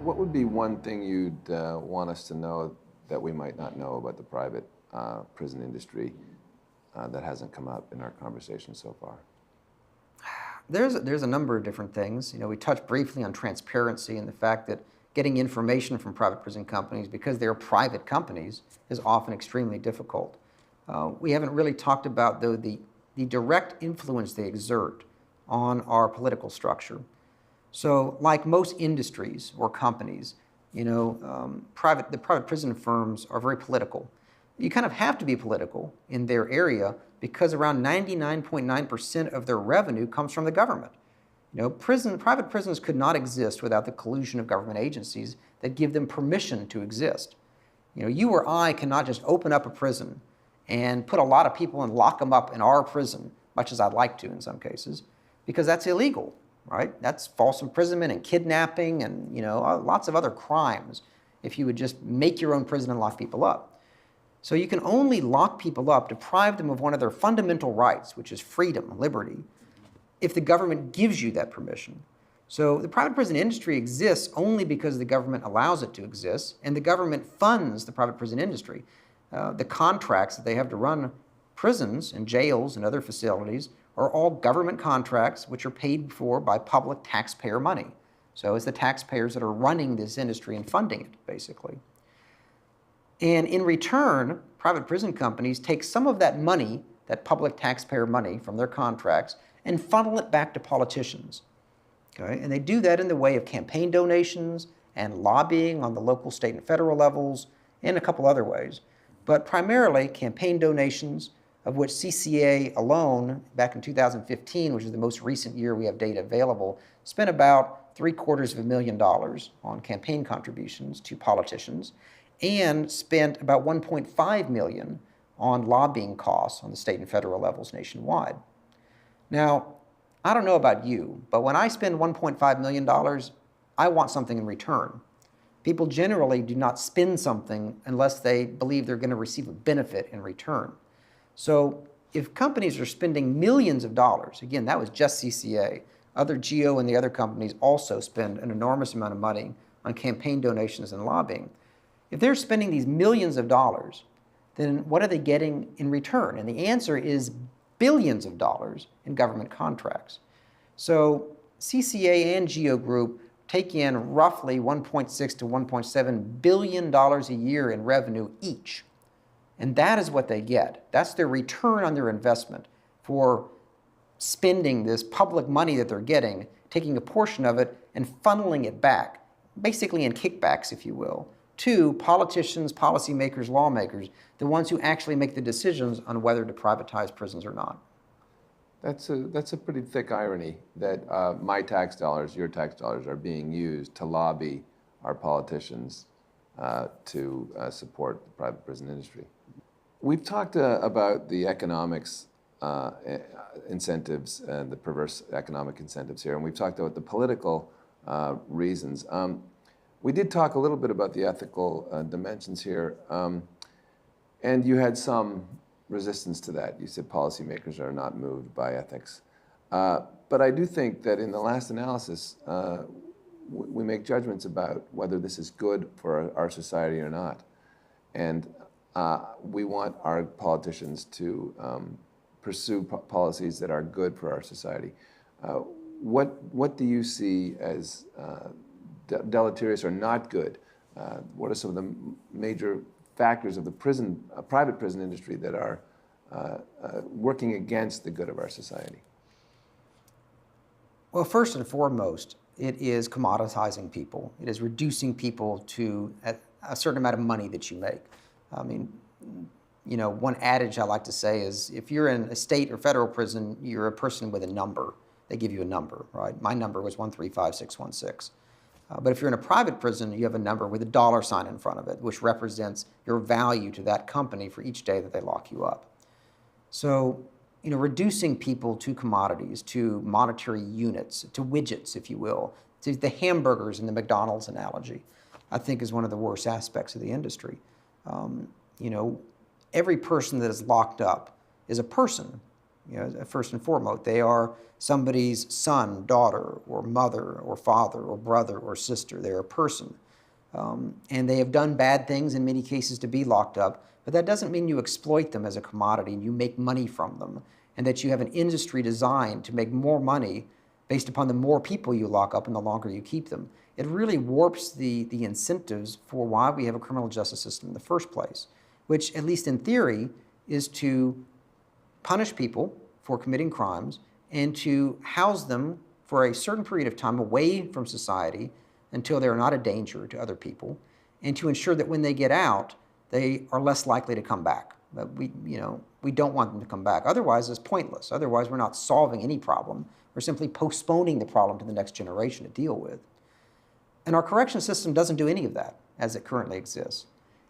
What would be one thing you'd want us to know that we might not know about the private prison industry that hasn't come up in our conversation so far? There's a number of different things. You know, we touched briefly on transparency and the fact that getting information from private prison companies, because they're private companies, is often extremely difficult. We haven't really talked about, though, the direct influence they exert on our political structure. So, like most industries or companies, you know, the private prison firms are very political. You kind of have to be political in their area because around 99.9% of their revenue comes from the government. You know, private prisons could not exist without the collusion of government agencies that give them permission to exist. You know, you or I cannot just open up a prison and put a lot of people and lock them up in our prison, much as I'd like to in some cases, because that's illegal, right? That's false imprisonment and kidnapping and, you know, lots of other crimes if you would just make your own prison and lock people up. So you can only lock people up, deprive them of one of their fundamental rights, which is freedom, liberty, if the government gives you that permission. So the private prison industry exists only because the government allows it to exist, and the government funds the private prison industry. The contracts that they have to run prisons and jails and other facilities are all government contracts which are paid for by public taxpayer money. So it's the taxpayers that are running this industry and funding it, basically. And in return, private prison companies take some of that money, that public taxpayer money from their contracts, and funnel it back to politicians. Okay? And they do that in the way of campaign donations and lobbying on the local, state, and federal levels, and a couple other ways. But primarily campaign donations, of which CCA alone, back in 2015, which is the most recent year we have data available, spent about $750,000 on campaign contributions to politicians, and spent about $1.5 million on lobbying costs on the state and federal levels nationwide. Now, I don't know about you, but when I spend $1.5 million, I want something in return. People generally do not spend something unless they believe they're going to receive a benefit in return. So if companies are spending millions of dollars, again, that was just CCA, other GEO and the other companies also spend an enormous amount of money on campaign donations and lobbying. If they're spending these millions of dollars, then what are they getting in return? And the answer is billions of dollars in government contracts. So CCA and GEO Group take in roughly $1.6 to $1.7 billion a year in revenue each. And that is what they get. That's their return on their investment for spending this public money that they're getting, taking a portion of it and funneling it back, basically in kickbacks, if you will, to politicians, policymakers, lawmakers, the ones who actually make the decisions on whether to privatize prisons or not. That's a pretty thick irony that my tax dollars, your tax dollars, are being used to lobby our politicians to support the private prison industry. We've talked about the economics incentives and the perverse economic incentives here, and we've talked about the political reasons. We did talk a little bit about the ethical dimensions here, and you had some resistance to that. You said policymakers are not moved by ethics. But I do think that in the last analysis, we make judgments about whether this is good for our society or not. And we want our politicians to pursue policies that are good for our society. What do you see as deleterious or not good? What are some of the major factors of the private prison industry that are working against the good of our society? Well, first and foremost, it is commoditizing people. It is reducing people to a certain amount of money that you make. I mean, you know, one adage I like to say is if you're in a state or federal prison, you're a person with a number. They give you a number, right? My number was 135616. But if you're in a private prison, you have a number with a dollar sign in front of it, which represents your value to that company for each day that they lock you up. So, you know, reducing people to commodities, to monetary units, to widgets, if you will, to the hamburgers in the McDonald's analogy, I think is one of the worst aspects of the industry. You know, every person that is locked up is a person, First and foremost, they are somebody's son, daughter, or mother, or father, or brother, or sister. They're a person. And they have done bad things in many cases to be locked up, but that doesn't mean you exploit them as a commodity and you make money from them, and that you have an industry designed to make more money based upon the more people you lock up and the longer you keep them. It really warps the incentives for why we have a criminal justice system in the first place, which, at least in theory, is to punish people for committing crimes and to house them for a certain period of time away from society until they're not a danger to other people, and to ensure that when they get out, they are less likely to come back. But we don't want them to come back. Otherwise, it's pointless. Otherwise, we're not solving any problem. We're simply postponing the problem to the next generation to deal with. And our correction system doesn't do any of that as it currently exists.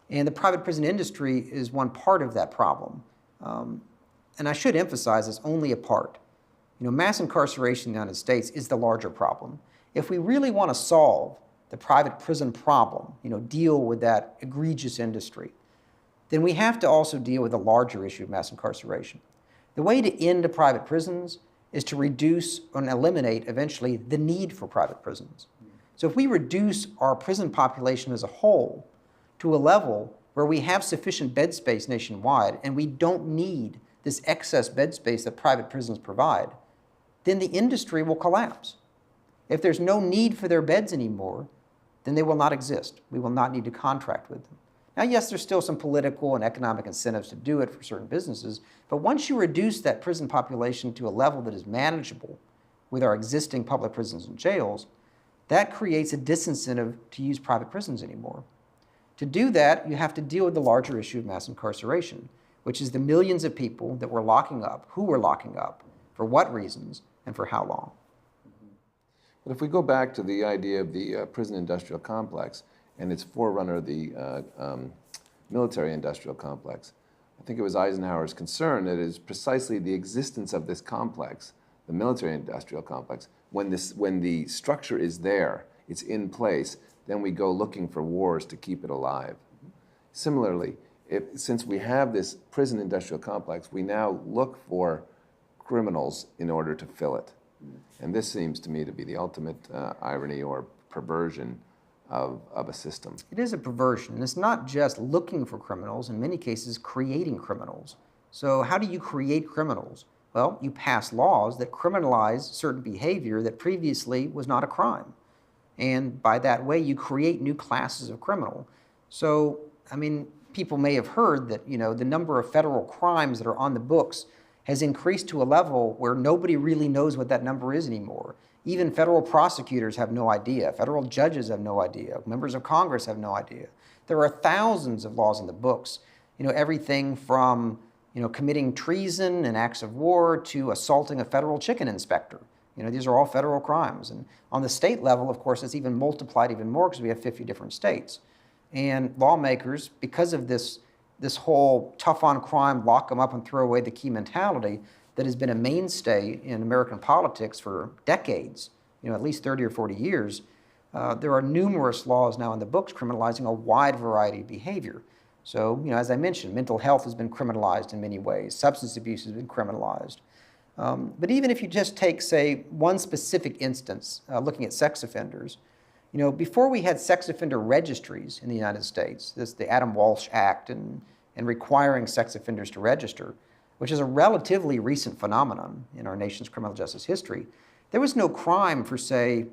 And the private prison industry is one part of that problem. And I should emphasize it's only a part. Mass incarceration in the United States is the larger problem. If we really want to solve the private prison problem, deal with that egregious industry, then we have to also deal with the larger issue of mass incarceration. The way to end the private prisons is to reduce and eliminate, eventually, the need for private prisons. So if we reduce our prison population as a whole to a level where we have sufficient bed space nationwide and we don't need this excess bed space that private prisons provide, then the industry will collapse. If there's no need for their beds anymore, then they will not exist. We will not need to contract with them. Now, yes, there's still some political and economic incentives to do it for certain businesses, but once you reduce that prison population to a level that is manageable with our existing public prisons and jails, that creates a disincentive to use private prisons anymore. To do that, you have to deal with the larger issue of mass incarceration, which is the millions of people that we're locking up, who we're locking up, for what reasons, and for how long. But if we go back to the idea of the prison industrial complex and its forerunner, the military industrial complex, I think it was Eisenhower's concern that it is precisely the existence of this complex, the military industrial complex, when the structure is there, it's in place, then we go looking for wars to keep it alive. Similarly, since we have this prison industrial complex, we now look for criminals in order to fill it. And this seems to me to be the ultimate irony or perversion of a system. It is a perversion, and it's not just looking for criminals, in many cases creating criminals. So how do you create criminals? Well, you pass laws that criminalize certain behavior that previously was not a crime. And by that way, you create new classes of criminal. So, people may have heard that, the number of federal crimes that are on the books has increased to a level where nobody really knows what that number is anymore. Even federal prosecutors have no idea. Federal judges have no idea. Members of Congress have no idea. There are thousands of laws in the books. Everything from, committing treason and acts of war to assaulting a federal chicken inspector. These are all federal crimes. And on the state level, of course, it's even multiplied even more because we have 50 different states. And lawmakers, because of this whole tough on crime, lock them up and throw away the key mentality that has been a mainstay in American politics for decades, at least 30 or 40 years, there are numerous laws now in the books criminalizing a wide variety of behavior. So, as I mentioned, mental health has been criminalized in many ways. Substance abuse has been criminalized. But even if you just take, say, one specific instance, looking at sex offenders, before we had sex offender registries in the United States, the Adam Walsh Act and requiring sex offenders to register, which is a relatively recent phenomenon in our nation's criminal justice history, there was no crime for, say,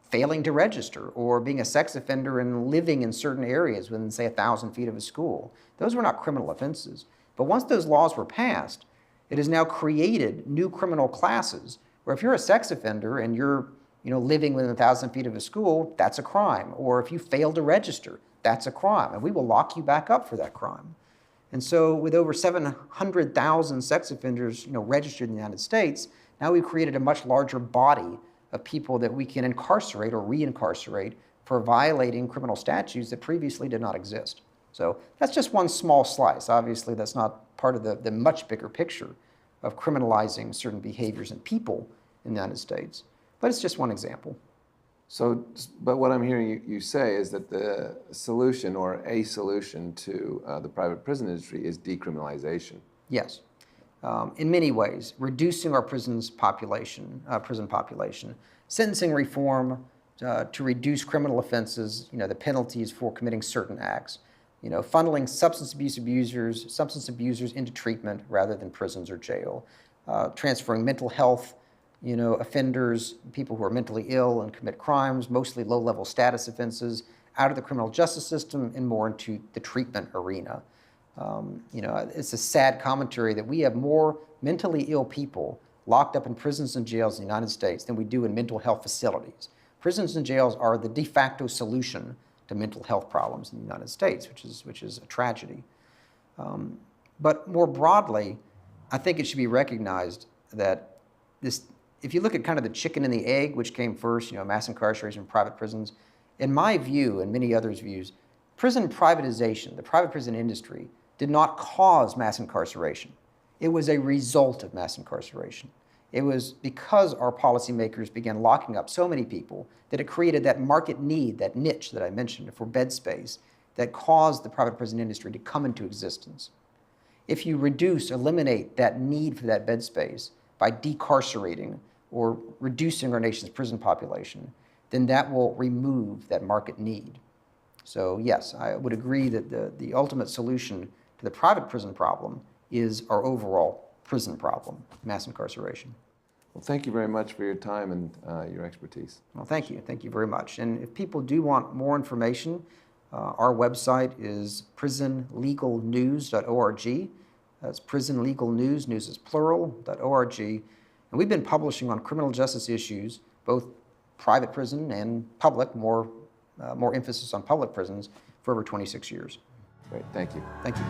failing to register or being a sex offender and living in certain areas within, say, 1,000 feet of a school. Those were not criminal offenses. But once those laws were passed, it has now created new criminal classes where if you're a sex offender and you're living within 1,000 feet of a school, that's a crime. Or if you fail to register, that's a crime. And we will lock you back up for that crime. And so with over 700,000 sex offenders registered in the United States, now we've created a much larger body of people that we can incarcerate or re-incarcerate for violating criminal statutes that previously did not exist. So that's just one small slice. Obviously, that's not part of the much bigger picture of criminalizing certain behaviors and people in the United States. But it's just one example. So, but what I'm hearing you say is that the solution or a solution to the private prison industry is decriminalization. Yes. in many ways, reducing our prison population, sentencing reform to reduce criminal offenses, the penalties for committing certain acts, funneling substance abusers into treatment rather than prisons or jail, transferring mental health, offenders, people who are mentally ill and commit crimes, mostly low-level status offenses, out of the criminal justice system and more into the treatment arena. It's a sad commentary that we have more mentally ill people locked up in prisons and jails in the United States than we do in mental health facilities. Prisons and jails are the de facto solution to mental health problems in the United States, which is a tragedy. But more broadly, I think it should be recognized that if you look at kind of the chicken and the egg, which came first, mass incarceration in private prisons, in my view and many others' views, prison privatization, the private prison industry, did not cause mass incarceration. It was a result of mass incarceration. It was because our policymakers began locking up so many people that it created that market need, that niche that I mentioned for bed space, that caused the private prison industry to come into existence. If you eliminate that need for that bed space by decarcerating or reducing our nation's prison population, then that will remove that market need. So yes, I would agree that the ultimate solution to the private prison problem is our overall prison problem, mass incarceration. Well, thank you very much for your time and your expertise. Well, thank you. Thank you very much. And if people do want more information, our website is prisonlegalnews.org. That's prisonlegalnews, news is plural, .org. And we've been publishing on criminal justice issues, both private prison and public, more emphasis on public prisons, for over 26 years. Great, thank you. Thank you.